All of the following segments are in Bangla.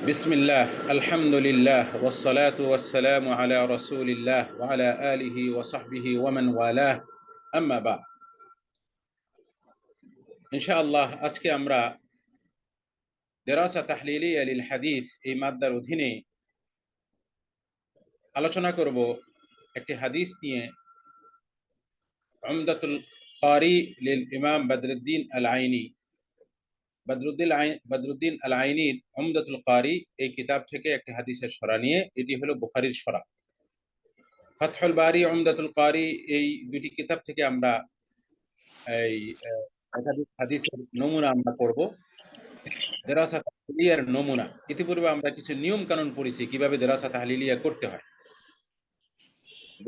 বিসমিল্লাহ, আলহামদুলিল্লাহ, ওয়াসসালাতু ওয়াসসালামু আলা রাসূলিল্লাহ ওয়া আলা আলিহি ওয়া সাহবিহি ওয়া মান ওয়ালাহ, আম্মা বা'দ। ইনশাআল্লাহ আজকে আমরা দিরাসা তাহলিলিয়া লিল হাদিস এই মাদ্দার অধীনে আলোচনা করব একটি হাদিস নিয়ে। উমদাতুল কারি লিল ইমাম বদরুদ্দীন আল আইনি, বদরুদ্দীন আল আইনির উমদাতুল কারি এই কিতাব থেকে একটি হাদিসের সরা নিয়ে, এটি হলো বুখারীর সরা। ফাতহুল বারি, উমদাতুল কারি এই দুটি কিতাব থেকে আমরা এই একাধিক হাদিসের নমুনা আমরা পড়ব। দেরাসা তাহলিলিয়ার নমুনা। ইতিপূর্বে আমরা কিছু নিয়ম কানুন পড়েছি কিভাবে দেরাসা তাহলিলিয়া করতে হয়।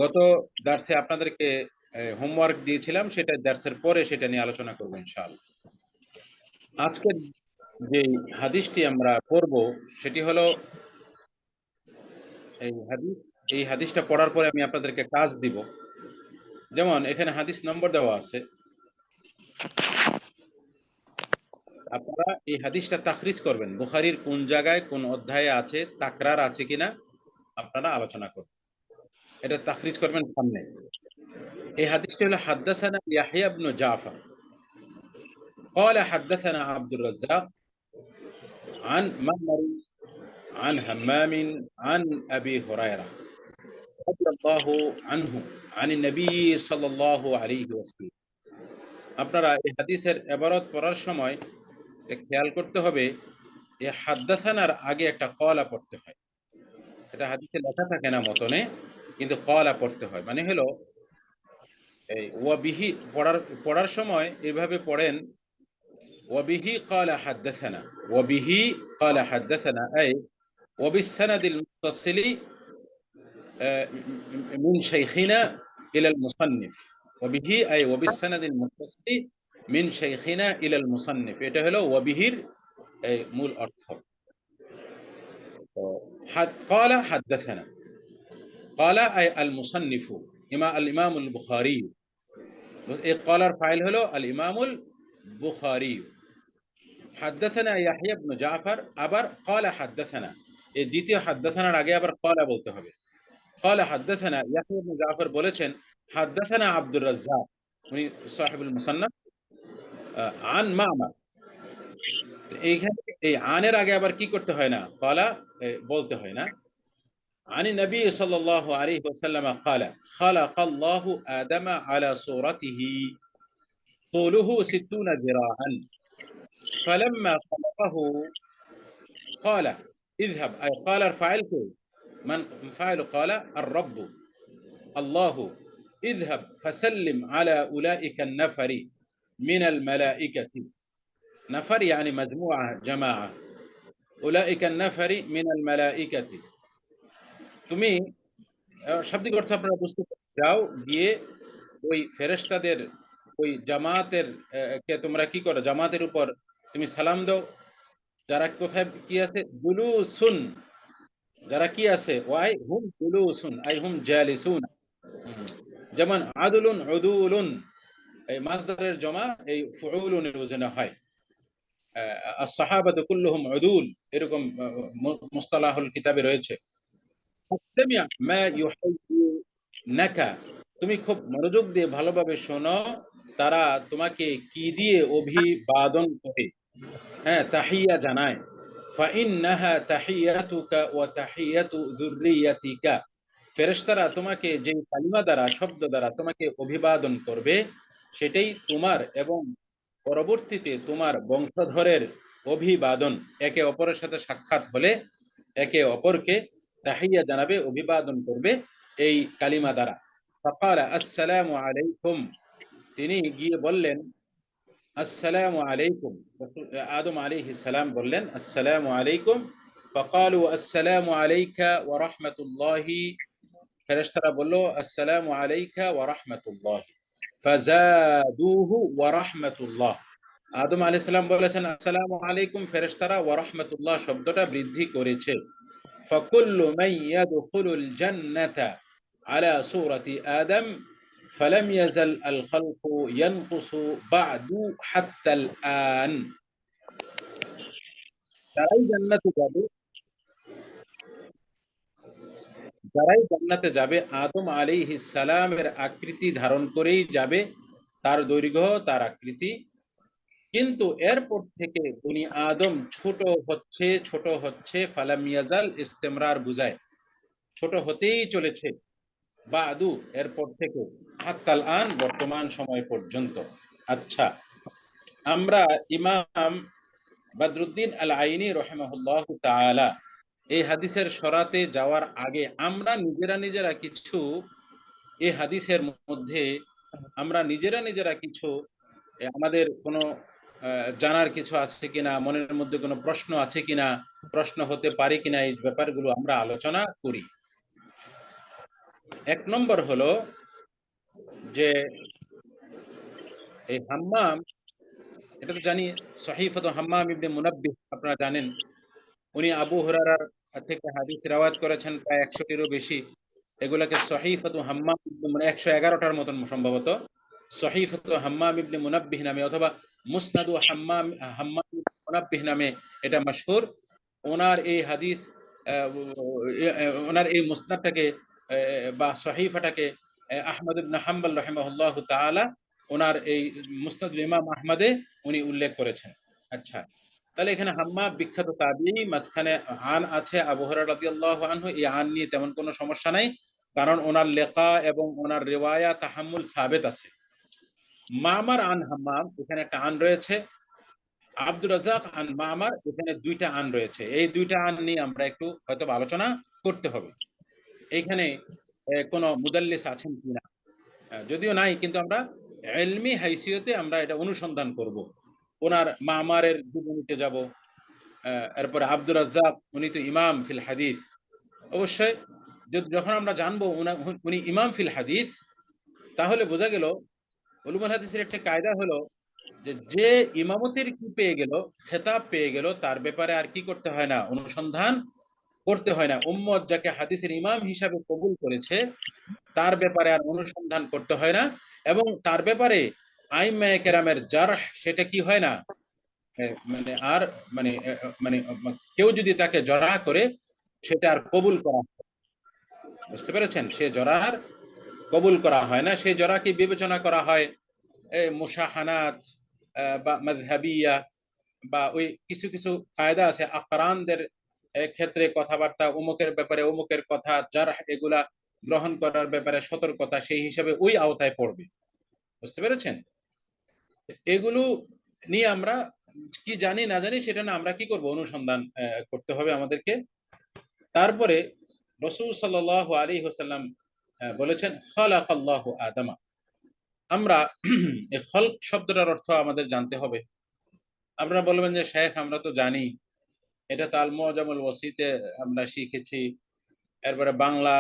গত দার্সে আপনাদেরকে হোমওয়ার্ক দিয়েছিলাম, সেটা দার্সের পরে সেটা নিয়ে আলোচনা করব ইনশাআল্লাহ। আজকের যে হাদিসটি আমরা পড়ব সেটি হলো এই হাদিসটা পড়ার পরে আমি আপনাদেরকে কাজ দিব। যেমন এখানে হাদিস নম্বর দেওয়া আছে, আপনারা এই হাদিসটা তাখরিজ করবেন। বুখারীর কোন জায়গায় কোন অধ্যায়ে আছে, তাকরার আছে কিনা আপনারা আলোচনা করবেন। এটা তাখরিজ করবেন সামনে। এই হাদিসটি হলো হাদ্দাসানা ইয়াহইয়া ইবনে জাফর قال حدثنا عبد الرزاق عن معمر عن همام عن أبي هريرة رضي الله عنه عن النبي صلى الله عليه وسلم। আপনারা এই হাদিসের ইবারত পড়ার সময় খেয়াল করতে হবে, এই হাদ্দাসানার আগে একটা কলা পড়তে হয়। এটা হাদিসে লেখা থাকে না মতনে, কিন্তু কলা পড়তে হয়। মানে হলো এই ওয়াবিহি পড়ার সময় এভাবে পড়েন, ওয়াবিহি ক্বালা হাদ্দাসানা, ওয়াবিহি ক্বালা হাদ্দাসানা, আই ওয়াবিসসানাদিল মুত্তাসিলি মিন শাইখিনা ইলাল মুসান্নিফ। ওয়াবিহি আই ওয়াবিসসানাদিল মুত্তাসিলি মিন শাইখিনা ইলাল মুসান্নিফ। এটা হলো ওয়াবিহির মূল অর্থ। তো ক্বালা হাদ্দাসানা, ক্বালা আই আল মুসান্নিফু আল ইমামুল বুখারী। এই ক্বালার ফাইল হলো আল ইমামুল বুখারী। হাদ্দাসানা ইয়াহইয়া ইবনে জাফর, আবার ক্বালা হাদ্দাসানা, এই দ্বিতীয় হাদ্দাসানার আগে আবার ক্বালা বলতে হবে। ক্বালা হাদ্দাসানা ইয়াহইয়া ইবনে জাফর বলেছেন, হাদ্দাসানা আব্দুর রাজ্জাক, উনি সাহিবুল মুসান্নাফ, আন মা'মার। এইখানে এই আনের আগে আবার কি করতে হয় না, ক্বালা বলতে হয় না। আনি নবী সাল্লাল্লাহু আলাইহি ওয়াসাল্লাম ক্বালা খালাকাল্লাহু আদামা আলা সূরাতিহি طوله 60 ذراعا فلما خلقه قال اذهب، أي قال الفاعل من فاعل قال الرب الله، اذهب فسلم على أولئك النفر من الملائكة، نفر يعني مجموعة جماعة، أولئك النفر من الملائكة। তুমি শাব্দিক অর্থ আপনারা বুঝতে যাও, গিয়ে ওই ফেরেশতাদের ওই জামাতের কে তোমরা কি করো, জামাতের উপর তুমি সালাম দাও, যারা কোথায় কি আছে, জুলুসুন, যারা কি আছে, ওয়াই হুম জুলুসুন আই হুম জালিসুন। যেমন আদুলুন উদুলুন, এই মাসদারের জমা এই ফুউলুনের ওজনে হয়। as-সাহাবাতু কুল্লুহুম উদুল, এরকম মুস্তালাহুল কিতাবে রয়েছে। ফাসতামি' মা ইউহাইয়ুনাকা, তুমি খুব মনোযোগ দিয়ে ভালোভাবে শোনো, তারা তোমাকে কি দিয়ে অভিবাদন করে, হ্যাঁ, তাহিয়া জানায়। ফাইন্নাহা তাহিয়াতুকা ওয়া তাহিয়াতু যুররিয়াতিকা, ফেরেশতারা তোমাকে যে কালিমা দ্বারা, শব্দ দ্বারা তোমাকে অভিবাদন করবে, সেটাই তোমার এবং পরবর্তীতে তোমার বংশধরের অভিবাদন। একে অপরের সাথে সাক্ষাৎ হলে একে অপরকে তাহিয়া জানাবে, অভিবাদন করবে এই কালিমা দ্বারা। ফাকালা আসসালামু আলাইকুম, তিনি গিয়ে বললেন আসসালামু আলাইকুম, আদম আলাইহিস সালাম বললেন আসসালামু আলাইকুম। ফাকালু আসসালামু আলাইকা ওয়া রাহমাতুল্লাহি, ফেরেশতারা বলল আসসালামু আলাইকা ওয়া রাহমাতুল্লাহ। ফাজাদুহু ওয়া রাহমাতুল্লাহ, আদম আলাইহিস সালাম বলেছেন আসসালামু আলাইকুম, ফেরেশতারা ওয়া রাহমাতুল্লাহ শব্দটা বৃদ্ধি করেছে। ফাকুল্লু মান ইয়াদখুলুল জান্নাতা আলা সূরাতি আদম ফালাম ইয়াজাল আল খালকু ইয়ানকুসু বা'দু হাত্তা আল আন, যারাই জান্নাতে যাবে যারাই জান্নাতে যাবে আদম আলাইহিস সালামের আকৃতি ধারণ করেই যাবে, তার দৈর্ঘ্য, তার আকৃতি। কিন্তু এরপর থেকে বনি আদম ছোট হচ্ছে ফালাম ইয়াজাল ইস্তেমরার বুঝায়। ছোট হতেই চলেছে বাদু এরপর থেকে হাত্তাল আন বর্তমান সময় পর্যন্ত। আচ্ছা, আমরা ইমাম বদরুদ্দিন আল আইনি রহিমাহুল্লাহ তাআলা এই হাদিসের সরাতে যাওয়ার আগে আমরা নিজেরা কিছু এই হাদিসের মধ্যে আমরা নিজেরা কিছু আমাদের কোনো জানার কিছু আছে কিনা, মনের মধ্যে কোনো প্রশ্ন আছে কিনা, প্রশ্ন হতে পারে কিনা, এই ব্যাপারগুলো আমরা আলোচনা করি। এক নম্বর হলো যে এই হাম্মাম, এটা তো জানি সহিফাত হাম্মাম ইবনে মুনাব্বিহ, আপনারা জানেন উনি আবু হুরায়রার থেকে হাদিস রিওয়ায়াত করেছেন প্রায় 100টিরও বেশি। এগুলাকে সহিফাতু হাম্মাম মানে 111টার মতন সম্ভবত সহিফাতু হাম্মাম ইবনে মুনাব্বিহ নামে অথবা মুসনাদু হাম্মাম ইবনে মুনাব্বিহ নামে এটা মশহুর। ওনার এই হাদিস ওনার এই মুসনাদটাকে বা সহিফাটাকে আহমদ ইবনে হাম্বল রাহিমাহুল্লাহু তাআলা ওনার এই মুসনাদ ইমাম আহমদে উনি উল্লেখ করেছেন। আচ্ছা, তাহলে এখানে হাম্মাম বিখ্যাত তাবিঈ, মাঝখানে আন আছে আবু হুরায়রা রাদিয়াল্লাহু আনহু। এই আন নিয়ে তেমন কোনো সমস্যা নাই, কারণ ওনার লেখা এবং ওনার রিওয়ায়া তাহাম্মুল সাবিত আছে। মামার আন হাম্মাম, এখানে একটা আন রয়েছে। আব্দুর রাজ্জাক আন মামার, এখানে দুইটা আন রয়েছে। এই দুইটা আন নিয়ে আমরা একটু হয়তো আলোচনা করতে হবে। এইখানে কোন মুদাল্লিস আছেন কিনা, যদিও নাই, কিন্তু আমরা ইলমি হাইসিয়তে আমরা এটা অনুসন্ধান করব। ওনার মামারের জীবনীতে যাব। এরপরে আব্দুর রাজ্জাক, উনি তো ইমাম ফিল হাদিস। অবশ্যই যখন আমরা জানবো উনি ইমাম ফিল হাদিস, তাহলে বোঝা গেল উলুমুল হাদিসের একটা কায়দা হলো যে ইমামতির কি পেয়ে গেল, খেতাব পেয়ে গেল, তার ব্যাপারে আর কি করতে হয় না, অনুসন্ধান করতে হয় না। উম্মত যাকে হাদিসের ইমাম হিসাবে কবুল করেছে তার ব্যাপারে আর অনুসন্ধান করতে হয় না, এবং তার ব্যাপারে আইম্মায়ে কেরামের জারহ সেটা কি হয় না, মানে আর মানে মানে কেউ যদি তাকে জরাহ করে সেটা আর কবুল করা, বুঝতে পেরেছেন, সে জরার কবুল করা হয় না। সেই জরাকে বিবেচনা করা হয় মুশাহানাত বা মাযহাবিয়া, বা ওই কিছু কিছু কায়দা আছে আকরানদের ক্ষেত্রে কথাবার্তা, অমুকের ব্যাপারে অমুকের কথা জারহ, এগুলা গ্রহণ করার ব্যাপারে সতর্কতা, সেই হিসাবে ওই আওতায় পড়বে। বুঝতে পেরেছেন? এগুলো নিয়ে আমরা কি জানি না জানি সেটা না, আমরা কি করব, অনুসন্ধান করতে হবে আমাদেরকে। তারপরে রাসূল সাল্লাল্লাহু আলাইহি ওয়াসাল্লাম বলেছেন খালাকাল্লাহু আদামা। আমরা এই খলক শব্দটার অর্থ আমাদের জানতে হবে। আপনারা বলবেন যে শেখ আমরা তো জানি, এটা তো আল মুআজামুল ওয়াসিতে আমরা শিখেছি। এরপরে বাংলা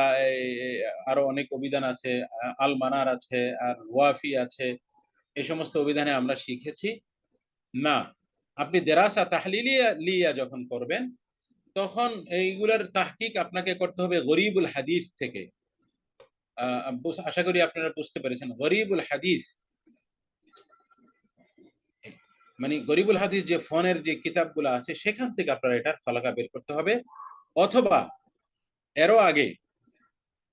আরো অনেক অভিধান আছে, আল মানার আছে, আর ওয়াফি আছে, এই সমস্ত অভিধানে আমরা শিখেছি। না, আপনি দেরাসা তাহলিলিয়া লিয়া যখন করবেন তখন এইগুলার তাহকিক আপনাকে করতে হবে গরীবুল হাদিস থেকে। আশা করি আপনারা বুঝতে পেরেছেন। গরীবুল হাদিস মানে গরীবুল হাদিস যে ফোনের যে কিতাবগুলো আছে সেখান থেকে আপনারা এটার ফালাকা বের করতে হবে, অথবা এরও আগে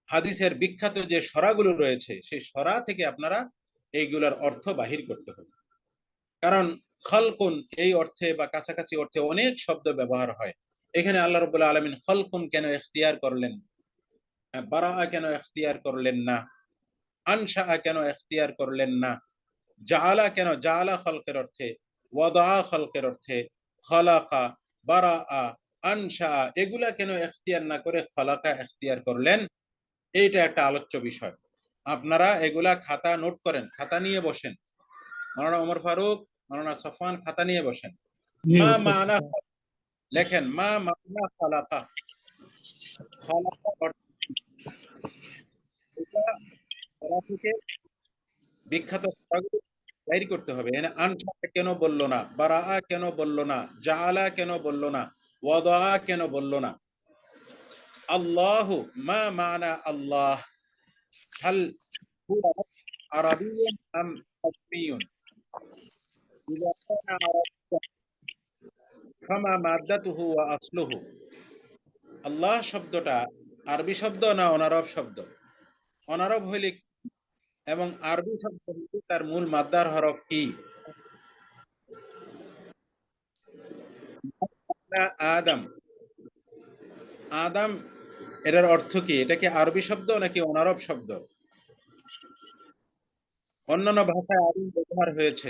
হাদিসের বিখ্যাত যে সরাগুলো রয়েছে সেই সরা থেকে আপনারা এইগুলার অর্থ বাহির করতে হবে। কারণ খালকুন এই অর্থে বা কাছাকাছি অর্থে অনেক শব্দ ব্যবহার হয়। এখানে আল্লাহ রাব্বুল আলামিন খালকুন কেন ইখতিয়ার করলেন, বারাআ কেন ইখতিয়ার করলেন না, আনশা কেন ইখতিয়ার করলেন না, জাআলা কেন, জাআলা খালকের অর্থে, ওয়াদা খালকের অর্থে, খালাকা, বারাআ, আনশা, এগুলা কেন ইখতিয়ার না করে খালাকা ইখতিয়ার করলেন, এইটা একটা আলোচ্য বিষয়। আপনারা এগুলা খাতা নোট করেন, খাতা নিয়ে বসেন। মাওলানা ওমর ফারুক, মাওলানা সফওয়ান খাতা নিয়ে বসেন। জি মা উস্তাদ। মানা, লেখেন মা মানা খালাকা। খালাকা এটা ওরা থেকে বিখ্যাত কথাগুলো বাইর করতে হবে। এখানে আনশা কেন বললো না, বারাআ কেন বললো না, জাআলা কেন বললো না, ওয়াদা কেন বললো না। আল্লাহু, মা মানা আল্লাহ, হাল হুয়া আরাবিয়্যুন আম আজমিয়্যুন, ইযা কানা আরাবিয়্যান ফামা মাদ্দাতুহু ওয়া আসলুহু। আল্লাহ শব্দটা আরবি শব্দ না অনারব শব্দ? অনারব হইলে এবং আরবি শব্দ হইলে তার মূল মাদ্দার হরফ কি? আদম, আদম এটার অর্থ কি? এটা কি আরবি শব্দ নাকি অনারব শব্দ? অন্যান্য ভাষায় আদম ব্যবহার হয়েছে।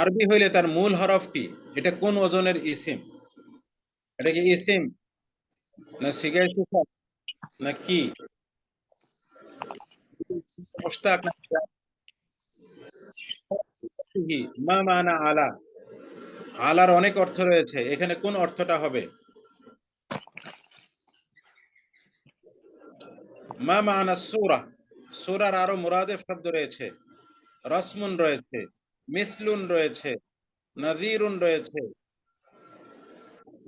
আরবি হইলে তার মূল হরফ কি? এটা কোন ওজনের ইসিম? এটা কি ইসিম না সিগাই সিফাত না কি? মুশতাক না কি? মা মানা আলা, আলার অনেক অর্থ রয়েছে, এখানে কোন অর্থটা হবে? মা মানা সূরা, সূরার আরো মুরাদেফ শব্দ রয়েছে, রসমুন রয়েছে, মিসলুন রয়েছে, নাযীরুন রয়েছে।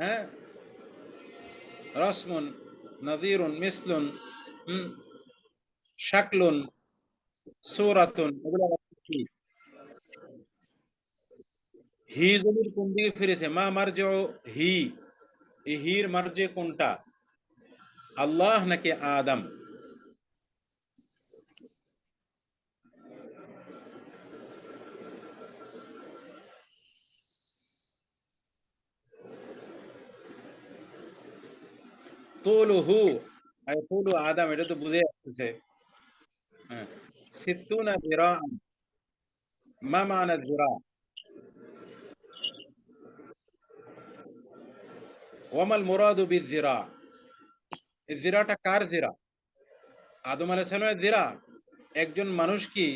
হ্যাঁ, রসমুন, নাযীরুন, মিসলুন, শাকলুন, সূরাতুন, এগুলো কি? হি জমির কোন দিকে ফিরেছে? মা মারজিউ হি, এই হির মার্জে কোনটা? আল্লাহ নাকি আদম? তুলুহু আর তুলু আদম, এটা তো বুঝে আসছে। হ্যাঁ, সিত্তুনা যিরাআন, মা মানা যিরা? ওয়ামাল মুরাদু বিযিরা? এই যিরাটা কার যিরা? আদম আলাইহিস সালামের যিরা? একজন মানুষ কি,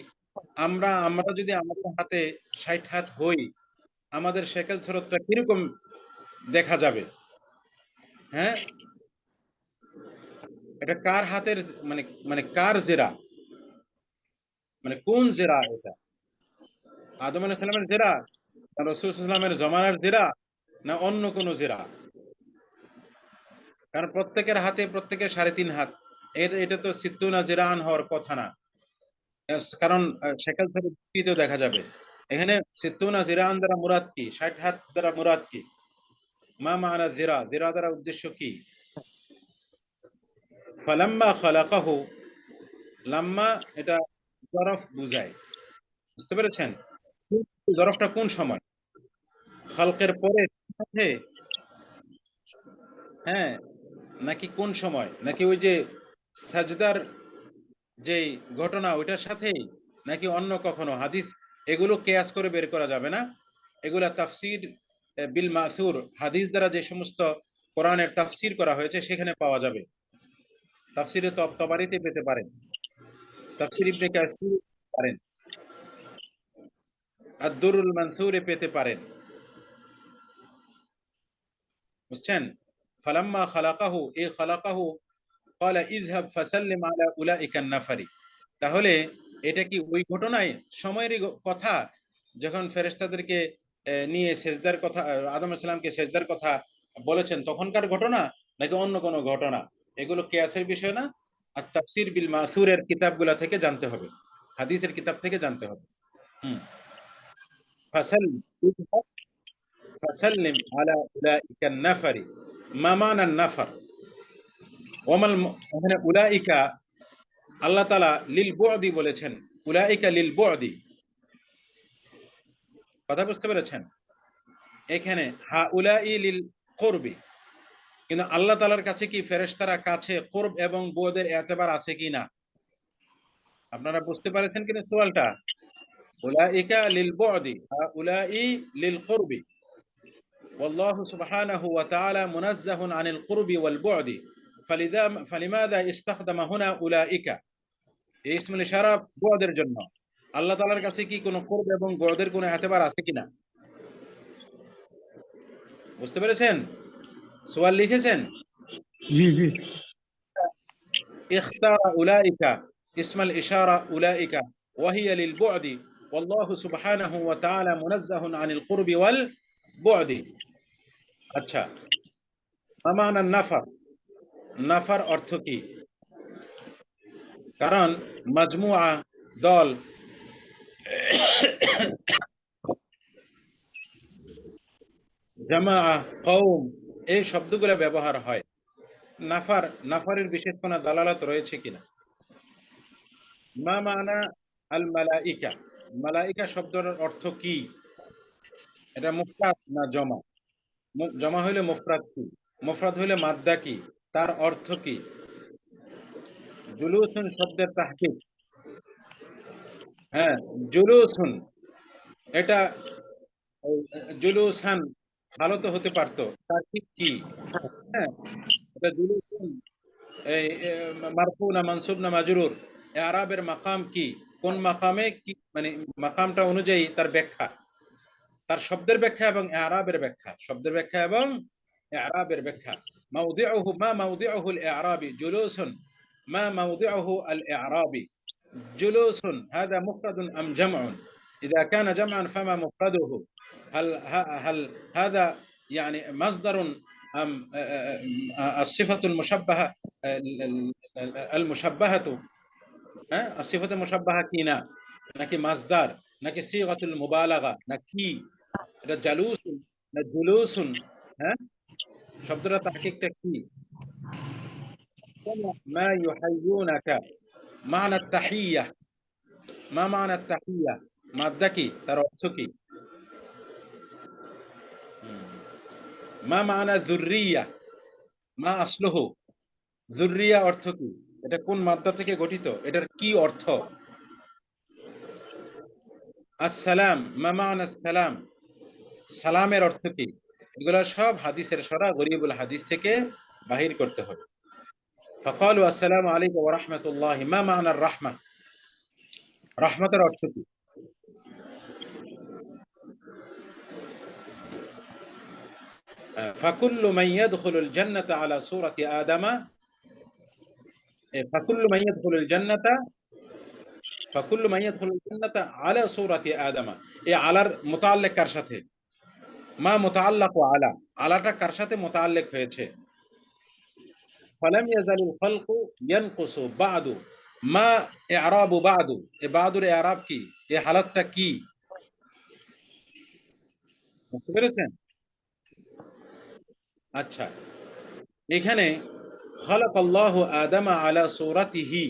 আমরা আমরা যদি আমাদের হাতে ৬০ হাত হই, আমাদের শেকেল সুরতটা কিরকম দেখা যাবে? হ্যাঁ, এটা কার হাতের মানে মানে কার যিরা? মানে কোন যিরা এটা? আদম আলাইহিস সালামের যিরা না রাসূল সাল্লাল্লাহু আলাইহি ওয়াসাল্লামের জমানার যিরা না অন্য কোন যিরা? কারণ প্রত্যেকের হাতে প্রত্যেকের ৩.৫ হাত। এটা তো সিত্তুনা জিরাআন হওয়ার কথা না। কারণ সেকেল থেকে তো দেখা যাবে। এখানে সিত্তুনা জিরাআন দ্বারা মুরাদ কি? ৬০ হাত দ্বারা মুরাদ কি? মা মা'না জিরা? জিরা দ্বারা উদ্দেশ্য কি? ফালাম্মা খালাকাহু, লাম্মা এটা জরফ বুঝায়। বুঝতে পেরেছেন? জরফটা কোন সময়? খালকের পরে সাথে? হ্যাঁ, নাকি কোন সময়? নাকি ওই যে সাজদার যেই ঘটনা ওইটার সাথেই, নাকি অন্য কখনো? হাদিস এগুলো কেয়াস করে বের করা যাবে না। এগুলা তাফসির বিল মাসুর, হাদিস দ্বারা যে সমস্ত কোরআনের তাফসির করা হয়েছে সেখানে পাওয়া যাবে। তাফসিরে তবারিতে পেতে পারেন, তাফসির ইবনে কাসির পারেন, আদ-দুরুল মানসুরে পেতে পারেন। বুঝছেন? ফালাম্মা খালাকাহু, এই খালাকাহু ক্বালা ইযহাব ফাসাল্লিম আলা উলাইকা আন-নাফারি। তাহলে এটা কি ওই ঘটনায় সময়েরই কথা, যখন ফেরেশতাদেরকে নিয়ে সেজদার কথা, আদম আলাইহিস সালামকে সেজদার কথা বলেছেন তখনকার ঘটনা, নাকি অন্য কোনো ঘটনা? এগুলো কিয়াসের বিষয় না। আর তাফসীর বিল মাসুরের কিতাবগুলা থেকে জানতে হবে। হাদিসের কিতাব থেকে জানতে হবে। হুম। ফাসাল্লিম, ইযহাব ফাসাল্লিম আলা উলাইকা আন-নাফারি। মা মানা আন-নাফার? ওয়ামাল এখানে উলাইকা আল্লাহ তাআলা লিল বু'দি বলেছেন। উলাইকা লিল বু'দি। কথা বুঝতে পেরেছেন? এখানে হাউলাই লিল কুরবি। কিন্তু আল্লাহ তাআলার কাছে কি ফেরেশতারা কাছে, কুরব এবং বু'দের এতেবার আছে কিনা? আপনারা বুঝতে পেরেছেন কিনা সওয়ালটা? উলাইকা লিল বু'দি, হাউলাই লিল কুরবি। والله سبحانه وتعالى منزه عن القرب والبعد، فلماذا استخدم هنا أولئك؟ এই ইসমুল ইশারা বু'দের জন্য। আল্লাহ তাআলার কাছে কি কোনো কুরব এবং বু'দের কোনো এতেবার আছে কিনা? বুঝতে পেরেছেন? সোয়াল লিখেছেন? জি জি। اختار أولئك اسم الإشارة أولئك وهي للبعد، والله سبحانه وتعالى منزه عن القرب والبعد। আচ্ছা, মা মা'না নাফার? নাফার অর্থ কি? কারণ মাজমুআ, দল, জামাআহ, কওম এই শব্দগুলো ব্যবহার হয়। নাফারের বিশেষ কোনো দালালাত রয়েছে কিনা? মা মানা আল মালাইকা, মালাইকা শব্দের অর্থ কি? এটা মুফরাদ না জমা? জমা হইলে মুফরাদ কি, মুফরাদ হইলে মাদ্দা কি, তার অর্থ কি? জুলুসুন শব্দের তাহকিক, হ্যাঁ জুলুসুন, এটা জুলুসান ভালো তো হতে পারতো, তার ঠিক কি? হ্যাঁ, এটা জুলুসুন এই মারফু না মানসুব না মাজরুর, আরবের মাকাম কি, কোন মাকামে কি, মানে মাকামটা অনুযায়ী তার ব্যাখ্যা, তার শব্দের ব্যাখ্যা এবং আরবের ব্যাখ্যা, শব্দের ব্যাখ্যা এবং আরবের ব্যাখ্যা। মাউদিউহু মা মাউদিউহু আল আরাবি জুলুসুন, মা মাউদিউহু আল আরাবি জুলুসুন هذا مفرد ام جمع؟ اذا كان جمعا فما مفرده؟ هل هذا يعني مصدر ام الصفه المشبهه المشبهه، الصفه المشبهه কিনা, নাকি মাসদার, নাকি সিগাতুল মুবালাগা, নাকি এটা জালুসুন না জুলুসুন? হ্যাঁ, শব্দটা তাহকিকটা কি? মা ইউহাইয়ুনাকা, মানা তাহিয়া, মা মানা তাহিয়া, মাদ্দা কি, তার অর্থ কি? মা মানা যুররিয়া, মা আসলুহু, যুররিয়া অর্থ কি? এটা কোন মাদ্দা থেকে গঠিত, এটার কি অর্থ? আসসালাম, মা মানা সালাম, সালামের অর্থ কি? এগুলো সব হাদিসের সরা গরিবুল হাদিস থেকে বাহির করতে হবে। فقالوا السلام عليكم ورحمة الله، ما معنى الرحمة؟ রহমতের অর্থ কি? فكل من يدخل الجنة على صورة آدم، فكل من يدخل الجنة، فكل من يدخل الجنة على صورة آدم، এই আলার মুতাআল্লিক কার সাথে? মা মুতাআল্লাকু আলা, আলাটা কার সাথে মুতাআল্লিক হয়েছে? ফালাম ইয়াজালুল খালকু ইয়ানকুসু বা'দু, মা ইরাবু বা'দু, এ বা'দুর ইরাব কি, এই হালাতটা কি? বুঝতে পেরেছেন? আচ্ছা, এখানে খালাকাল্লাহু আদামা আলা সূরাতিহি,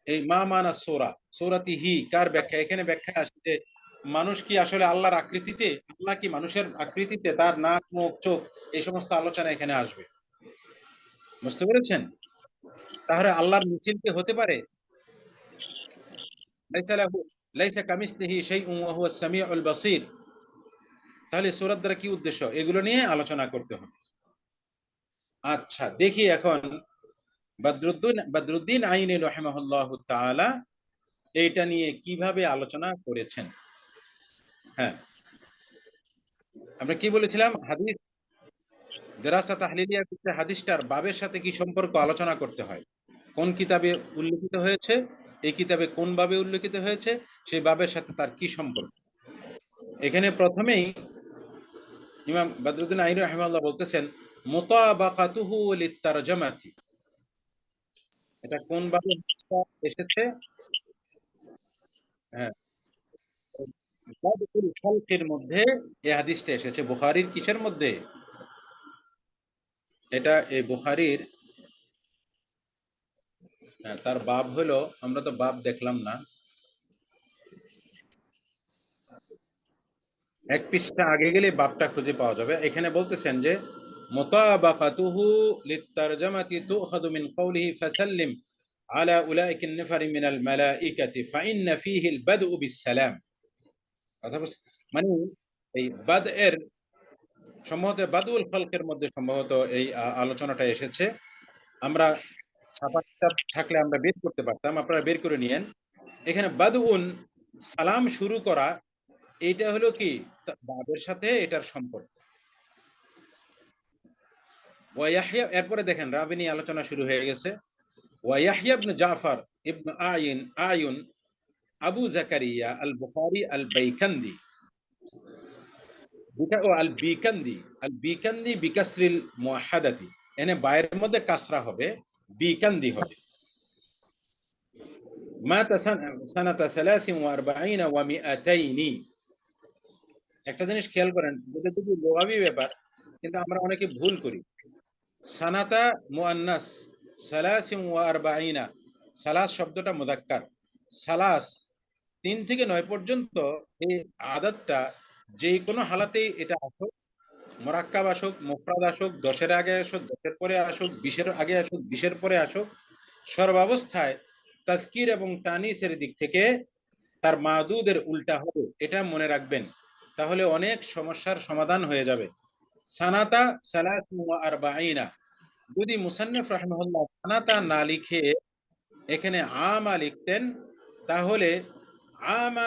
এই মা মানা সূরা, সূরাতিহি কার ব্যাখ্যা? এখানে ব্যাখ্যা আসছে মানুষ কি আসলে আল্লাহর আকৃতিতে, আল্লাহ কি মানুষের আকৃতিতে, তার নাক মুখ চোখ, এই সমস্ত আলোচনা এখানে আসবে। বুঝতে পেরেছেন? তাহলে আল্লাহর মিছিল কি হতে পারে? লাইসা লাহু, লাইসা কামিসলিহি শাইউন ওয়া হুয়াস সামিউল বাসীর। তাহলে সূরার দ্বারা কি উদ্দেশ্য, এগুলো নিয়ে আলোচনা করতে হবে। আচ্ছা, দেখি এখন বদরুদ্দীন আইনি রাহিমাহুল্লাহু তাআলা এইটা নিয়ে কিভাবে আলোচনা করেছেন। হ্যাঁ, আমরা কি বলেছিলাম, হাদিস দেরাসা তাহলিলিয়ার ক্ষেত্রে হাদিসটার বাবের সাথে কি সম্পর্ক আলোচনা করতে হয়, কোন কিতাবে উল্লেখিত হয়েছে, এই কিতাবে কোন বাবে উল্লেখিত হয়েছে, সেই বাবের সাথে তার কি সম্পর্ক। এখানে প্রথমেই ইমাম বদরুদ্দীন আইনি রাহিমাহুল্লাহ বলতেছেন মুতাবাকাতুহু লিত-তারজামাতি, এটা কোন বাবে এসেছে? হ্যাঁ, বাদউল খালকের মধ্যে এই হাদিসটা এসেছে। বুখারীর কিসের মধ্যে? এটা এই বুখারীর, তার বাব হলো, আমরা তো বাব দেখলাম না, এক পৃষ্ঠা আগে গেলে বাবটা খুঁজে পাওয়া যাবে। এখানে বলতেছেন যে মুতাবাকাতুহু লিত-তারজামাতি তুখাযু মিন কওলিহি ফাসাল্লিম আলা উলাইকা আন-নাফারি মিনাল মালাইকাতি ফাইন্না ফীহি আল-বাদউ বিস-সালাম। কথা বুঝছেন? মানে এই বাদএর, সম্ভবত বাদউল খালকের মধ্যে সম্ভবত এই আলোচনাটা এসেছে। আমরা ছাপা কিতাব থাকলে আমরা বের করতে পারতাম, আপনারা বের করে নিয়েন। এখানে বাদউন, সালাম শুরু করা, এইটা হলো কি বাবের সাথে এটার সম্পর্ক। ওয়া ইয়াহইয়া, এরপরে দেখেন রাবি নিয়ে আলোচনা শুরু হয়ে গেছে। ওয়া ইয়াহইয়া ইবনে জাফর ইবনে আয়ুন আবু জাকারিয়া আল বুখারী আল বাইকান্দি, ও আল বিকান্দি, আল বিকান্দি বিকাসরিল মুআহাদাতি, এখানে বায়ের মধ্যে কাসরা হবে, বিকান্দি হবে। মাতা সানাতা 43 ওয়া 200, একটা জিনিস খেয়াল করেন, যেটা যদি লুগাবি ব্যাপার, কিন্তু আমরা অনেকে ভুল করি। সানাতা মুআন্নাস, সালাসিন ওয়া আরবাঈনা, সালাস শব্দটা মুযাক্কার, সালাস ৩ থেকে ৯ পর্যন্ত এই আদাতটা যে কোনো হালাতেই এটা আসুক, মুরাক্কাব আসুক, মুফরাদ আসুক, ১০ এর আগে আসুক, ১০ এর পরে আসুক, ২০ এর আগে আসুক, ২০ এর পরে আসুক, সর্বাবস্থায় তাযকির এবং তানিসের দিক থেকে তার মাদুদের উল্টা হবে, এটা মনে রাখবেন। তাহলে অনেক সমস্যার সমাধান হয়ে যাবে। সানাতা সালাসিন ওয়া আরবাঈনা, যদি মুসান্নিফ রাহিমাহুল্লাহ সানাতা না লিখে এখানে আমা লিখতেন, তাহলে আমা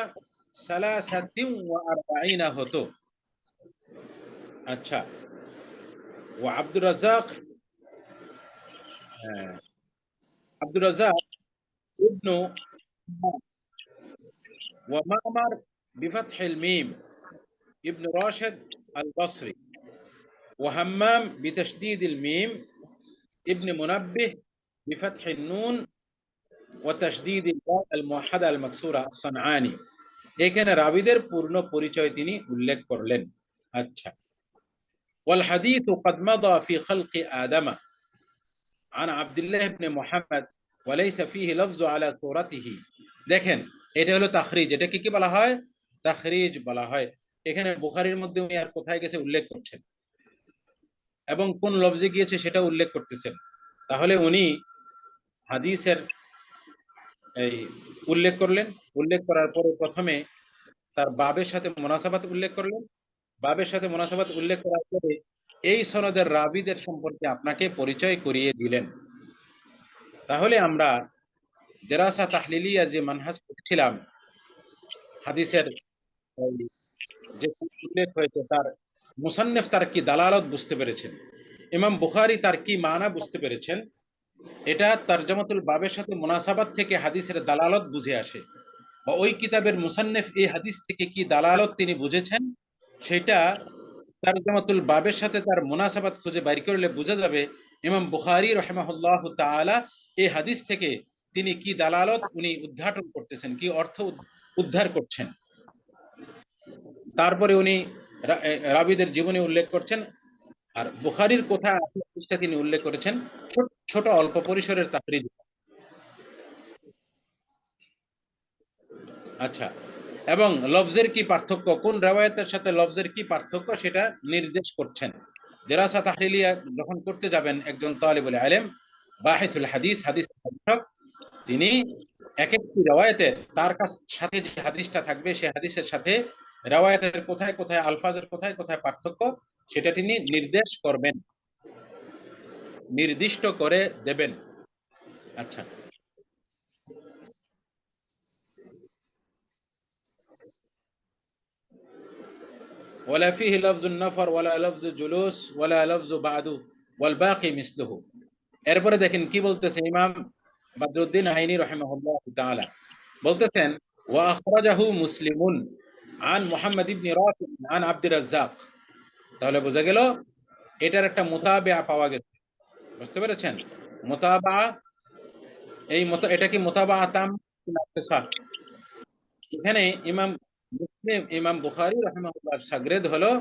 সালাসাতিন ওয়া আরবাঈনা হতো। আচ্ছা, ওয়া আব্দুর রাজ্জাক, আব্দুর রাজ্জাক ইবনু ওয়া মা'মার বিফাতহিল মিম ইবনু রাশিদ আল বসরি, ওয়া হাম্মাম বিতাশদীদিল মিম ইবনে মুনাব্বিহ বিফাতহিন নুন ওয়া তাশদীদিল বা আল মুওয়াহহাদা আল মাকসুরা আস-সানআনী। এখানে রাবীদের পূর্ণ পরিচয় তিনি উল্লেখ করলেন। আচ্ছা, ওয়াল হাদীসু ক্বাদ মাদা ফি খালকি আদম আন আব্দুল্লাহ ইবনে মুহাম্মদ ওয়া লাইসা ফীহি লাফযু আলা সূরাতিহি। দেখেন, এটা হলো তাখরিজ। এটাকে কি বলা হয়? তাখরিজ বলা হয়। এখানে বুখারীর মধ্যে উনি আর কোথায় গেছে উল্লেখ করছেন এবং কোন লফজে গিয়েছে সেটা উল্লেখ করতেছেন। তাহলে উনি হাদিসের এই উল্লেখ করলেন, উল্লেখ করার পরে প্রথমে তার বাবের সাথে মুনাসাবাত উল্লেখ করলেন, বাবের সাথে মুনাসাবাত উল্লেখ করার পরে এই সনদের রাবীদের সম্পর্কে আপনাকে পরিচয় করিয়ে দিলেন। তাহলে আমরা দেরাসা তাহলিলিয়া যে মানহাজ করেছিলাম, হাদিসের যে উল্লেখ হয়েছে তার মুসান্নিফ তার কি দালালত বুঝতে পেরেছেন, ইমাম বুখারী তার কি মানা বুঝতে পেরেছেন, এটা তারজামাতুল বাবের সাথে মুনাসাবাত থেকে হাদিসের দালালত বুঝে আসে, বা ওই কিতাবের মুসান্নিফ এই হাদিস থেকে কি দালালত তিনি বুঝেছেন সেটা তারজামাতুল বাবের সাথে তার মুনাসাবাত খুঁজে বাইর করলে বোঝা যাবে ইমাম বুখারী রাহিমাহুল্লাহ তাআলা এই হাদিস থেকে তিনি কি দালালত উনি উদ্ঘাটন করতেছেন, কি অর্থ উদ্ধার করছেন। তারপরে উনি রাবীদের জীবনী উল্লেখ করছেন, আর বুখারীর কোথায় আছে হাদিসটা তিনি উল্লেখ করেছেন ছোট অল্প পরিসরের তাকরিজ। আচ্ছা, এবং লফজের কি পার্থক্য, কোন রিওয়ায়াতের সাথে লফজের কি পার্থক্য সেটা নির্দেশ করছেন। দেরাসা তাহলিলিয়া যখন করতে যাবেন একজন তালিবুল ইলম, বাহিসুল হাদিস, হাদিস গবেষক, তিনি এক একটি রিওয়ায়াতের তার কাছ সাথে যে হাদিসটা থাকবে সেই হাদিসের সাথে রিওয়ায়াতের কোথায় কোথায় আলফাজের কোথায় কোথায় পার্থক্য সেটা তিনি নির্দেশ করবেন, নির্দিষ্ট করে দেবেন। আচ্ছা, ওয়ালা ফিহি লাফজুন নাফর ওয়ালা লাফজু জুলুস ওয়ালা লাফজু বাদু ওয়াল বাকি মিসলুহু। এরপরে দেখেন কি বলতেছে ইমাম বদরুদ্দীন আইনি রাহিমাহুল্লাহ তাআলা, বলতেছেন ওয়া আখরাজাহু মুসলিমুন আন মুহাম্মদ ইবনে রাফি আন আব্দুর রাজ্জাক। তাহলে বোঝা গেল এটার একটা মুতাবিআ পাওয়া গেছে। বুঝতে পেরেছেন? মুতাবিআ, এটা কি মুতাবিআ তাম না ইখতিসার? এখানে ইমাম মুসলিম, ইমাম বুখারী রাহিমাহুল্লাহর শাগির্দ হলো,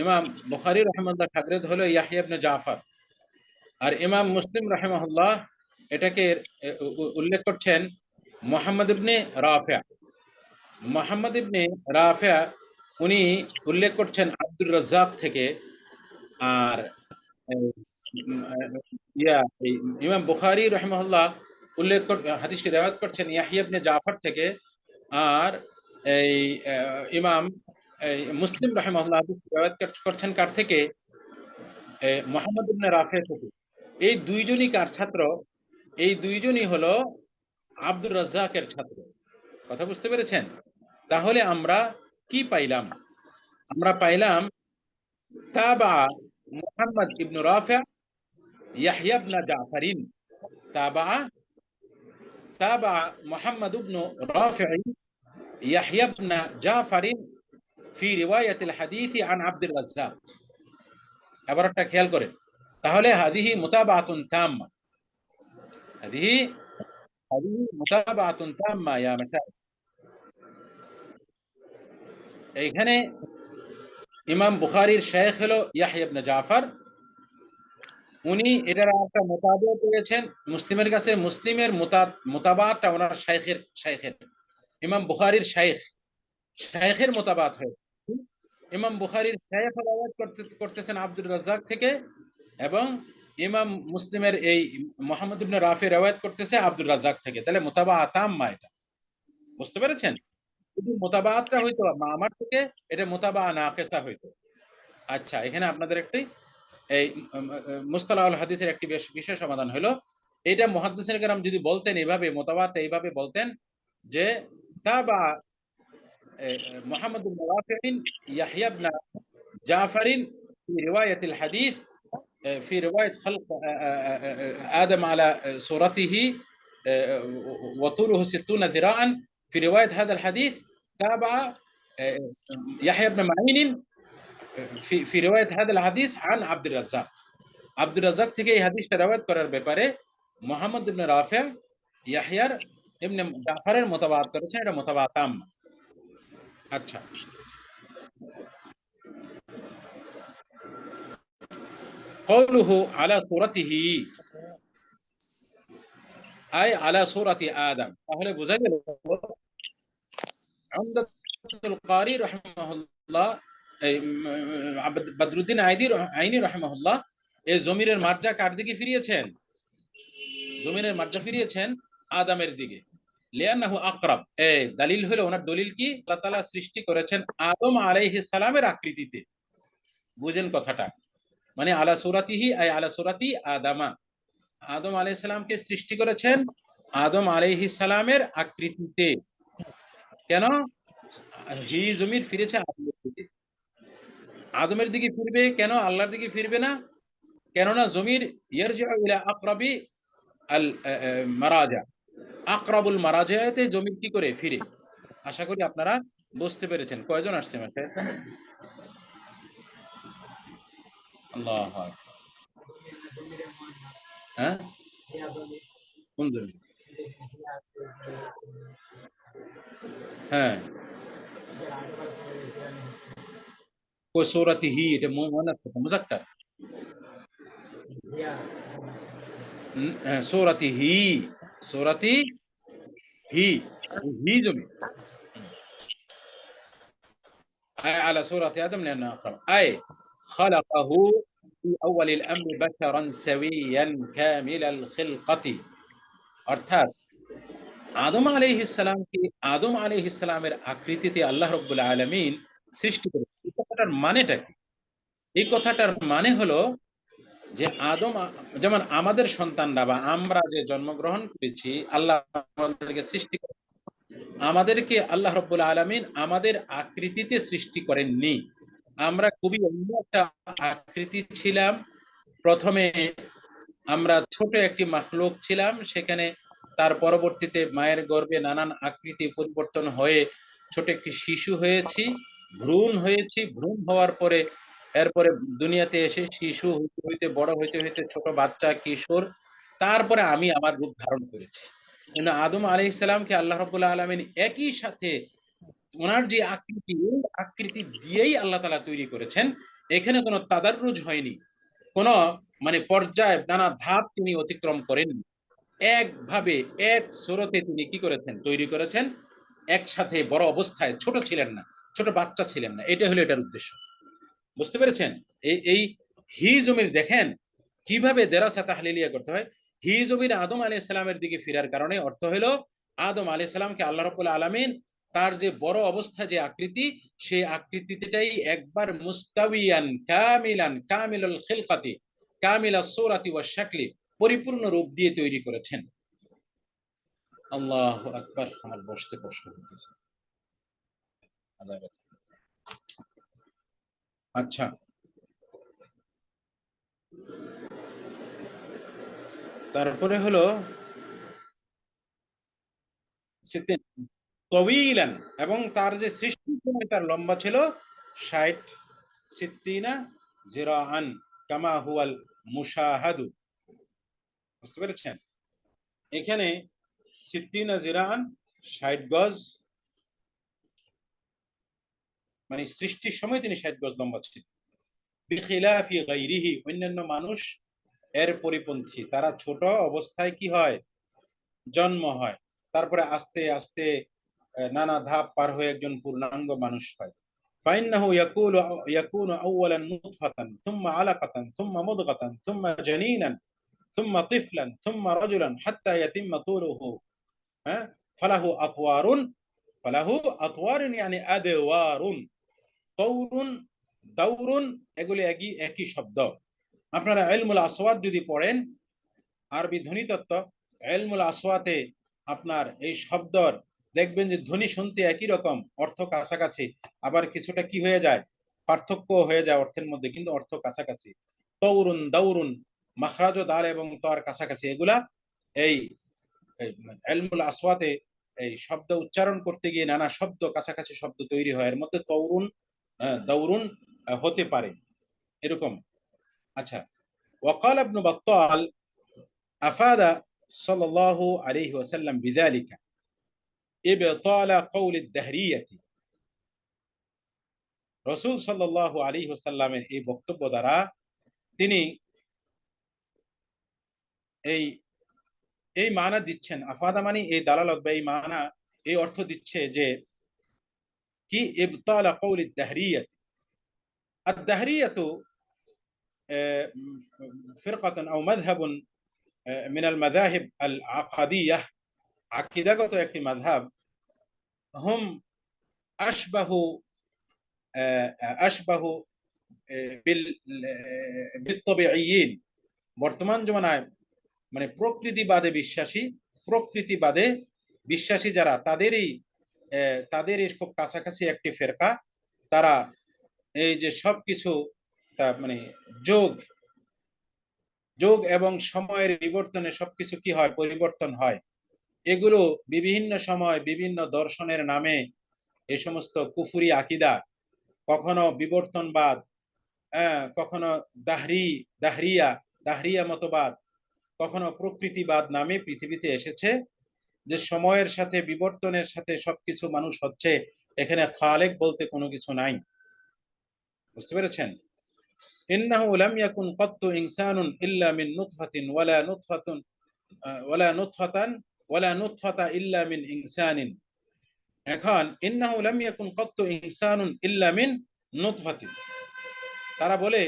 ইমাম বুখারী রাহিমাহুল্লাহর শাগির্দ হলো ইয়াহইয়া ইবনে জাফর, আর ইমাম মুসলিম রাহিমাহুল্লাহ এটাকে উল্লেখ করছেন মুহাম্মদ ইবনে রাফি'। মুহাম্মদ ইবনে রাফি' উনি উল্লেখ করছেন আব্দুর রাজ্জাক থেকে, আর ইয়া ইমাম বুখারী রাহিমাহুল্লাহ উল্লেখ হাদিসটি রিওয়ায়াত করছেন ইয়াহইয়া ইবনে জাফর থেকে, আর এই ইমাম মুসলিম রাহিমাহুল্লাহ হাদিস রিওয়ায়াত করছেন কার থেকে? মুহাম্মদ ইবনে রাফি' থেকে। এই দুইজনই কার ছাত্র? এই দুইজনই হলো আব্দুর রাজ্জাকের ছাত্র। কথা বুঝতে পেরেছেন? তাহলে আমরা কি পাইলাম? আমরা পাইলাম তাবা মুহাম্মদ ইবনে রাফি' ইয়াহইয়া ইবনে জাফরিন, তাবা তাবা মুহাম্মদ ইবনে রাফি' ইয়াহইয়া ইবনে জাফরিন ফি রিওয়ায়াতিল হাদিস আন আব্দুর রাজ্জাক। এবারটা খেয়াল করেন। তাহলে হাদিহি মুতাবাআতুন তাম্মা, হাদিহি হাদিহি মুতাবাআতুন তাম্মা ইয়া মাশায়েখ। এইখানে ইমাম বুখারীর শাইখ হলো ইয়াহইয়া ইবনে জাফর, উনি এটার একটা মোতাবেও পেয়েছেন মুসলিমের কাছে, মুসলিমের মোতাবাতটা ওনার শাইখের ইমাম বুখারীর শাইখের মোতাবাত হয়েছে। ইমাম বুখারীর শাইখ রওয়ায়াত করতেছেন আব্দুর রাজ্জাক থেকে, এবং ইমাম মুসলিমের এই মুহাম্মদ ইবনে রাফি রওয়ায়াত করতেছে আব্দুর রাজ্জাক থেকে। তাহলে মোতাবাআত তাম্মা, এটা বুঝতে পেরেছেন? যদি মোতাবাআতটা হইতো মামার থেকে, এটা মোতাবাআ নাকিসা হইতো। আচ্ছা, এখানে আপনাদের একটি এই মুস্তালাহুল হাদিসের একটি বিষয় সমাধান হলো, এটা মুহাদ্দিসিন কেরাম যদি বলতেন এইভাবে, মোতাবাআতটা এইভাবে বলতেন যে তাবা মুহাম্মদ ইবনে রাফি ইয়াহইয়া ইবনে জাফরিন في رواية الحديث في رواية خلق آدم على صورته وطوله 60 ذراعا، في رواية هذا الحديث تابع يحيى بن معين في رواية هذا الحديث عن عبد الرزاق। আব্দুর রাজ্জাক থেকে এই হাদিসটা রওয়ায়াত করার ব্যাপারে মুহাম্মদ ইবনে রাফি ইয়াহইয়ার ইবনে জাফরের মোতাবাআত করেছেন, এটা মোতাবাআত তাম্মা। আচ্ছা, قوله على صورته أي على صورة آدم، তাহলে বোঝা গেল উমদাতুল কারি রাহিমাহুল্লাহ বদরুদ্দিন আইনি রাহিমাহুল্লাহ এই জমিরের মার্জা কার দিকে ফিরিয়েছেন? জমিনের মার্জা ফিরিয়েছেন আদমের দিকে। লিআন্নাহু আকরাব, এই দলিল হলো, ওনার দলিল কি? আল্লাহ তাআলা সৃষ্টি করেছেন আদম আলাইহিস সালামের আকৃতিতে। বুঝেন কথাটা? মানে আলা সূরাতিহি আই আলা সূরাতি আদামা, আদম আলাইহিস সালামকে সৃষ্টি করেছেন আদম আলাইহিস সালামের আকৃতিতে। কেন হি জমির ফিরেছে আদমের দিকে? আদমের দিকে ফিরবে কেন, আল্লাহর দিকে ফিরবে না? কেননা জমির ইয়ারজিউ ইলা আকরাবি আল মারাজা, আকরাবুল মারাজিয়াতে জমির কি করে ফিরে। আশা করি আপনারা বুঝতে পেরেছেন। কয়জন আসছে মাসায়? আল্লাহু আকবার। হ্যাঁ, কোন জমি? হ্যাঁ, কই সূরাতিহি, এটা মুয়ান্নাস মুযাক্কার। সূরাতিহি, সূরাতিহি, হি জমি على صورة آدم لأنه أقرب، أي خلقه في أول الأمر بشرا سويا كامل الخلقة। অর্থাৎ আদম আলাইহিস সালামকে আদম আলাইহিস সালামের আকৃতিতে আল্লাহ রাব্বুল আলামিন সৃষ্টি করেছেন। এই কথাটার মানেটা কি? এই কথাটার মানে হলো যে আদম যেমন আমাদের সন্তানরা বা আমরা যে জন্মগ্রহণ করেছি, আল্লাহ আমাদেরকে সৃষ্টি করেছেন, আমাদেরকে আল্লাহ রাব্বুল আলামিন আমাদের আকৃতিতে সৃষ্টি করেননি। আমরা খুবই অন্য একটা আকৃতি ছিলাম। প্রথমে আমরা ছোট একটি মাখলুক ছিলাম, সেখানে তার পরবর্তীতে মায়ের গর্ভে নানান আকৃতি পরিবর্তন হয়ে ছোট একটি শিশু হয়েছি, ভ্রূণ হয়েছি, ভ্রূণ হওয়ার পরে এরপরে দুনিয়াতে এসে শিশু হইতে হইতে বড় হইতে হইতে ছোট বাচ্চা, কিশোর, তারপরে আমি আমার রূপ ধারণ করেছি। কিন্তু আদম আলাইহিস সালামকে আল্লাহ রাব্বুল আলামিন একই সাথে ওনার যে আকৃতি, ওই আকৃতি দিয়েই আল্লাহ তাআলা তৈরি করেছেন। এখানে কোনো তাদাররুজ হয়নি, কোন মানে পর্যায় নানা ধাপ তিনি অতিক্রম করেননি। একভাবে এক সুরতে তিনি কি করেছেন? তৈরি করেছেন। একসাথে বড় অবস্থায় ছোট ছিলেন না, ছোট বাচ্চা ছিলেন না। এটা হলো এটার উদ্দেশ্য। বুঝতে পেরেছেন? এই হি জমির দেখেন কিভাবে দেরাসা তাহলিলিয়া করতে হয়। হি জমির আদম আলাইহিস সালামের দিকে ফেরার কারণে অর্থ হলো আদম আলাইহিস সালামকে আল্লাহ রাব্বুল আলামিন তার যে বড় অবস্থা, যে আকৃতি, সেই আকৃতিটাই একবার মুস্তাওয়ান কামিলান কামিলুল খিলকাতি কামিলাস সূরাতি ওয়াশ শাকলি, পরিপূর্ণ রূপ দিয়ে তৈরি করেছেন। আল্লাহু আকবার। আমার বসতে কষ্ট হচ্ছে। আচ্ছা, তারপরে হলো তওয়ীলান, এবং তার যে সৃষ্টির সময় তার লম্বা ছিল ৬০ সিত্তিনা জিরাআন কামা হুয়াল মুশাহাদু। বুঝতে পেরেছেন? এখানে সিত্তিনা জিরাআন ৬০ গজ, মানে সৃষ্টির সময় তিনি 60 গজ লম্বা ছিলেন। বিখিলাফি গায়রিহি, অন্যান্য মানুষ এর পরিপন্থী, তারা ছোট অবস্থায় কি হয়, জন্ম হয়, তারপরে আস্তে আস্তে নানা ধাপ পার হয়ে একজন পূর্ণাঙ্গ মানুষ হয়। فإنه يكون أولا نطفة ثم علقة ثم مضغة ثم جنينا ثم طفلا ثم رجلا حتى يتم طوله فله أطوار فله أطوار يعني أدوار طور دور এগুলি একই শব্দ। আপনারা ইলমুল আসওয়াত যদি পড়েন, আরবি ধ্বনিতত্ত্ব, ইলমুল আসওয়াতে আপনার এই শব্দর দেখবেন যে ধ্বনি শুনতে একই রকম, অর্থ কাছাকাছি, আবার কিছুটা কি হয়ে যায়, পার্থক্য হয়ে যায় অর্থের মধ্যে, কিন্তু অর্থ কাছাকাছি। তৌরুন দাউরুন, মাখরাজ দাল এবং তর কাছাকাছি, এগুলা এই ইলমুল আসওয়াতে এই শব্দ উচ্চারণ করতে গিয়ে নানা শব্দ কাছাকাছি শব্দ তৈরি হয়, এর মধ্যে তৌরুন দাউরুন হতে পারে এরকম। আচ্ছা, ওয়াকাল ইবনে বাত্তাল أفاد صلى الله عليه وسلم بذلك إبطال قول الدهرية। রসুল সাল্লাল্লাহু আলাইহি ওয়াসাল্লামের এই বক্তব্য দ্বারা তিনি এই মানা দিচ্ছেন, আফাদা মানে এই দালালত বা এই মানা, এই অর্থ দিচ্ছে যে কি, ইবতাল কওল الدهرية। الدهرية فرقة أو مذهب من المذاهب العقدية، عقيدة একটি মাযহাব। هم أشبه বিত্তবিঈন, বর্তমান জমানায় মানে প্রকৃতিবাদে বিশ্বাসী যারা, তাদেরই খুব কাছাকাছি একটি ফেরকা। তারা এই যে সবকিছু মানে যোগ এবং সময়ের বিবর্তনে সবকিছু কি হয়, পরিবর্তন হয়, এগুলো বিভিন্ন সময় বিভিন্ন দর্শনের নামে এই সমস্ত কুফরি আকিদা, কখনো বিবর্তনবাদ, কখনো দাহরিয়া মতবাদ, কখনো প্রকৃতিবাদ নামে পৃথিবীতে এসেছে, যে সময়ের সাথে বিবর্তনের সাথে সবকিছু মানুষ হচ্ছে, এখানে খালেক বলতে কোনো কিছু নাই। বুঝতে পেরেছেন? ইন্নাহু লাম ইয়াকুন কাত্তু ইনসানুন ইল্লা মিন নুতফাতিন ওয়ালা নুতফাতা ইল্লা মিন ইনসানিন। এখন ইন্নাহু লাম ইয়াকুন কাত্তু ইনসানুন ইল্লা মিন নুতফাতিন, তারা বলে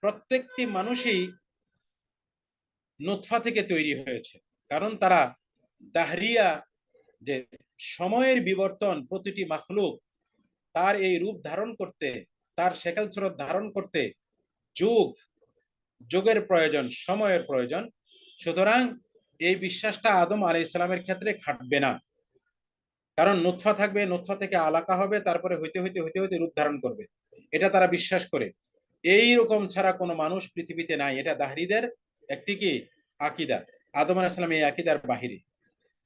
প্রত্যেকটি মানুষই নুতফা থেকে তৈরি হয়েছে, কারণ তারা দাহরিয়া, যে সময়ের বিবর্তন, প্রতিটি মাখলুক তার এই রূপ ধারণ করতে, তার শেকল সুরত ধারণ করতে যুগের প্রয়োজন, সময়ের প্রয়োজন। সুতরাং এই বিশ্বাসটা আদম আলাইহিস সালামের ক্ষেত্রে খাটবে না, কারণ নুতফা থাকবে, নুতফা থেকে আলাকা হবে, তারপরে হইতে হইতে হইতে হইতে রূপ ধারণ করবে, এটা তারা বিশ্বাস করে। এই রকম ছাড়া কোনো মানুষ পৃথিবীতে নাই, এটা দাহরিদের একটি কি আকিদা। আদম আলাইহিস সালাম এই আকিদার বাহিরে।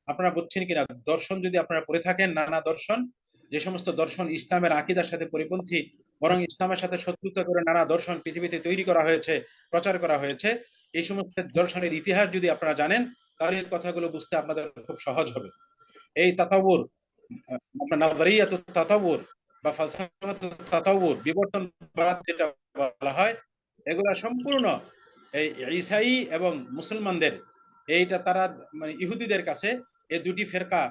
আপনারা বুঝছেন কিনা? দর্শন যদি আপনারা পড়ে থাকেন, নানা দর্শন, যে সমস্ত দর্শন ইসলামের আকিদার সাথে পরিপন্থী, বরং ইসলামের সাথে শত্রুতা করে নানা দর্শন পৃথিবীতে তৈরি করা হয়েছে, প্রচার করা হয়েছে, এই সমস্ত দর্শনের ইতিহাস যদি আপনারা জানেন, তাহলে এই কথাগুলো বুঝতে আপনাদের খুব সহজ হবে। এই তাতাউর, আপনার নাযরিয়াতুত তাতাউর বা ফালসাফাতুত তাতাউর, বিবর্তনবাদ যেটা বলা হয়, এগুলা সম্পূর্ণ এই ঈসাই এবং মুসলমানদের, এইটা তারা মানে ইহুদিদের কাছে এই দুটি ফেরকা,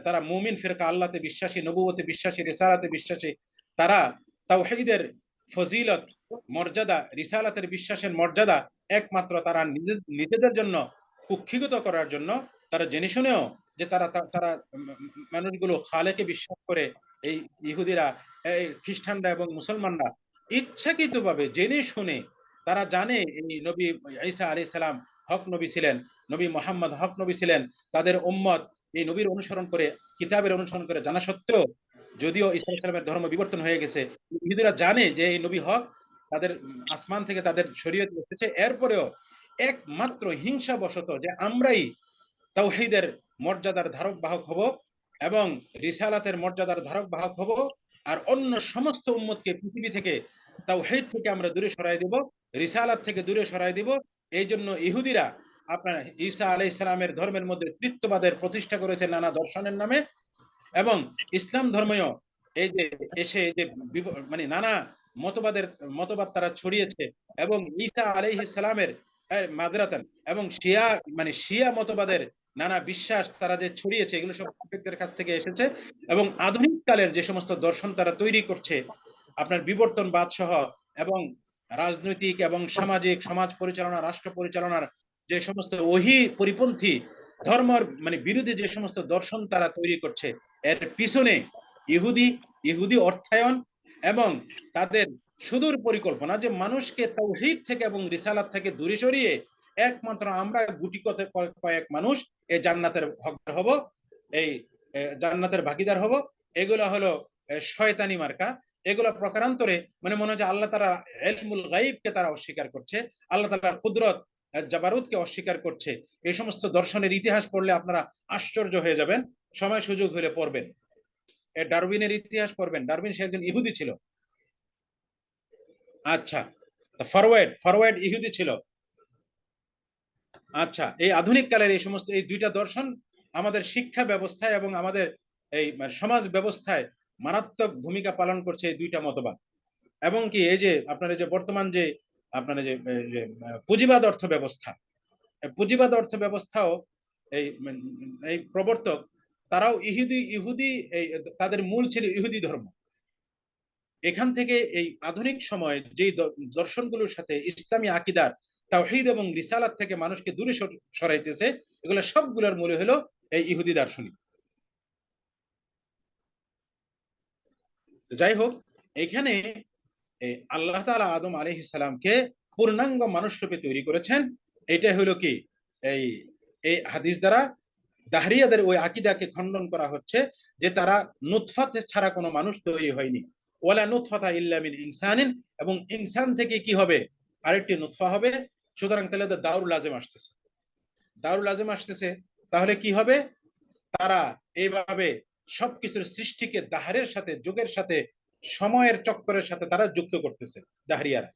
তারা মুমিন ফেরকা, আল্লাহতে বিশ্বাসী, নবুয়তে বিশ্বাসী, রিসালাতে বিশ্বাসী, তারা তাওহীদের ফজিলত, মর্যাদা, রিসালাতের বিশ্বাসের মর্যাদা একমাত্র তারা নিজেদের জন্য কুক্ষিগত করার জন্য, তারা জেনে শুনেও যে তারা মানুষগুলো খালেকে বিশ্বাস করে, এই ইহুদিরা, এই খ্রিস্টানরা এবং মুসলমানরা ইচ্ছাকৃতভাবে জেনে শুনে, তারা জানে এই নবী ঈসা আলাইহিস সালাম হক নবী ছিলেন, নবী মুহাম্মদ হক নবী ছিলেন, তাদের উম্মত এই নবীর অনুসরণ করে, কিতাবের অনুসরণ করে, জানা সত্ত্বেও, যদিও ঈসা আলাইহিস সালামের ধর্ম বিবর্তন হয়ে গেছে, ইহুদিরা জানে যে এই নবী হক, তাদের আসমান থেকে তাদের শরীয়ত এসেছে, এরপরেও একমাত্র হিংসা বশত যে আমরাই তাওহীদের মর্যাদার ধারক বাহক হব এবং রিসালাতের মর্যাদার ধারক বাহক হব, আর অন্য সমস্ত উম্মতকে পৃথিবী থেকে, তাওহীদ থেকে আমরা দূরে সরাই দেব, রিসালাত থেকে দূরে সরাই দেব। এই জন্য ইহুদিরা আপনার ঈসা আলাইহিস সালামের ধর্মের মধ্যে তৃতীয়বাদের প্রতিষ্ঠা করেছে নানা দর্শনের নামে, এবং ইসলাম ধর্মেও এই যে এসে যে মানে নানা মতবাদ তারা ছড়িয়েছে, এবং ঈসা আলাইহিস সালামের মাযরাতান এবং শিয়া মতবাদের নানা বিশ্বাস তারা যে ছড়িয়েছে, এগুলো সব কাফেরদের কাছ থেকে এসেছে। এবং আধুনিক কালের যে সমস্ত দর্শন তারা তৈরি করছে, আপনার বিবর্তনবাদ সহ, এবং রাজনৈতিক এবং সামাজিক সমাজ পরিচালনা, রাষ্ট্র পরিচালনার যে সমস্ত ওহী পরিপন্থী ধর্মর মানে বিরোধী যে সমস্ত দর্শন তারা তৈরি করছে, এর পিছনে ইহুদি অর্থায়ন এবং তাদের সুদূর পরিকল্পনা যে মানুষকে তাওহীদ থেকে এবং রিসালাত থেকে দূরে সরিয়ে একমাত্র আমরা গুটি কয়েক মানুষ এই জান্নাতের হকদার হব, এই জান্নাতের ভাগিদার হব। এগুলো হলো শয়তানি মার্কা। এগুলো প্রকারান্তরে মানে মনে হয় যে আল্লাহ তাআলা ইলমুল গায়বকে তারা অস্বীকার করছে, আল্লাহ তাআলার কুদরত জাবারুতকে অস্বীকার করছে। এই সমস্ত দর্শনের ইতিহাস পড়লে আপনারা আশ্চর্য হয়ে যাবেন। সময় সুযোগ হলে পড়বেন, ডারউইনের ইতিহাস পড়বেন। ডারউইন সে একজন ইহুদি ছিল। আচ্ছা, ফরওয়ার্ড ইহুদি ছিল। আচ্ছা, এই আধুনিক কালের এই সমস্ত এই দুইটা দর্শন আমাদের শিক্ষা ব্যবস্থায় এবং আমাদের এই সমাজ ব্যবস্থায় মারাত্মক ভূমিকা পালন করছে এই দুইটা মতবাদ। এবং কি এই যে আপনার এই যে বর্তমান যে আপনার যে পুঁজিবাদ অর্থ ব্যবস্থা, পুঁজিবাদ অর্থ ব্যবস্থাও এই এই প্রবর্তক তারাও ইহুদি এই তাদের মূল ছিল ইহুদি ধর্ম। এখান থেকে এই আধুনিক সময় যে দর্শনগুলোর সাথে ইসলামী আকিদার তাওহীদ এবং রিসালাত থেকে মানুষকে দূরে সরাইতেছে, এগুলো সবগুলোর মূলে হলো এই ইহুদি দার্শনিক। যাই হোক, এখানে আল্লাহ তাআলা আদম আলাইহিস সালামকে পূর্ণাঙ্গ মানুষ রূপে তৈরি করেছেন। এটা হলো কি এই এই হাদিস দ্বারা দাহরিয়াদের ওই আকীদাকে খণ্ডন করা হচ্ছে যে তারা নুতফা ছাড়া কোনো মানুষ তৈরি হয়নি। ওয়ালা নুতফাতা ইল্লা মিন ইনসানিন, এবং ইনসান থেকে কি হবে, আরেকটি নুতফা হবে। সুতরাং তাহলে তো দাউরুল আজম আসতেছে, দাউরুল আজম আসতেছে। তাহলে কি হবে, তারা এইভাবে সবকিছুর সৃষ্টিকে দাহরের সাথে, যুগের সাথে, সময়ের চক্করের সাথে তারা যুক্ত করতেছে দাহরিয়ারা।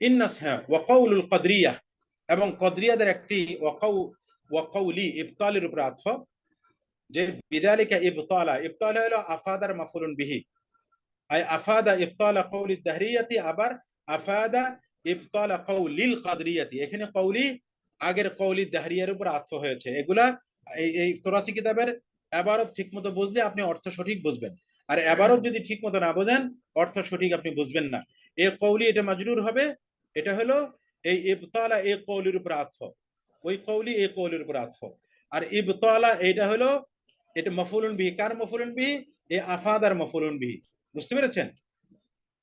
ইন্নাস হ্যাঁ ওয়াকাউলুল কদরিয়া, এবং কদরিয়াদের একটি ওয়াকাউলি ইবতালের উপরে আতফ, যে বিযালিকা ইবতালা হলো আফাদার মাফউলুন বিহি, আই আফাদা ইবতালা কওলি দাহরিয়াতি, আবার আফাদা ইবতালা কওলিল কদরিয়াতি। এখানে কওলি আগের কওলি দাহরিয়ার উপর আতফ হয়েছে। এগুলা এই তোরাসি কিতাবের ইবারত ঠিকমতো বুঝলে আপনি অর্থ সঠিক বুঝবেন, আর ইবারত যদি ঠিকমতো না বোঝেন অর্থ সঠিক আপনি বুঝবেন না। এই কওলি এটা মাজরুর হবে, এটা হলো এই ইবতালা এই কওলির উপর আতফ, ওই কওলি এই কওলির উপর আতফ। আর ইবতালা এটা হলো এটা মাফউলুন বিহি, কার মাফউলুন বিহি, এই আফাদার মাফউলুন বিহি। বুঝতে পেরেছেন?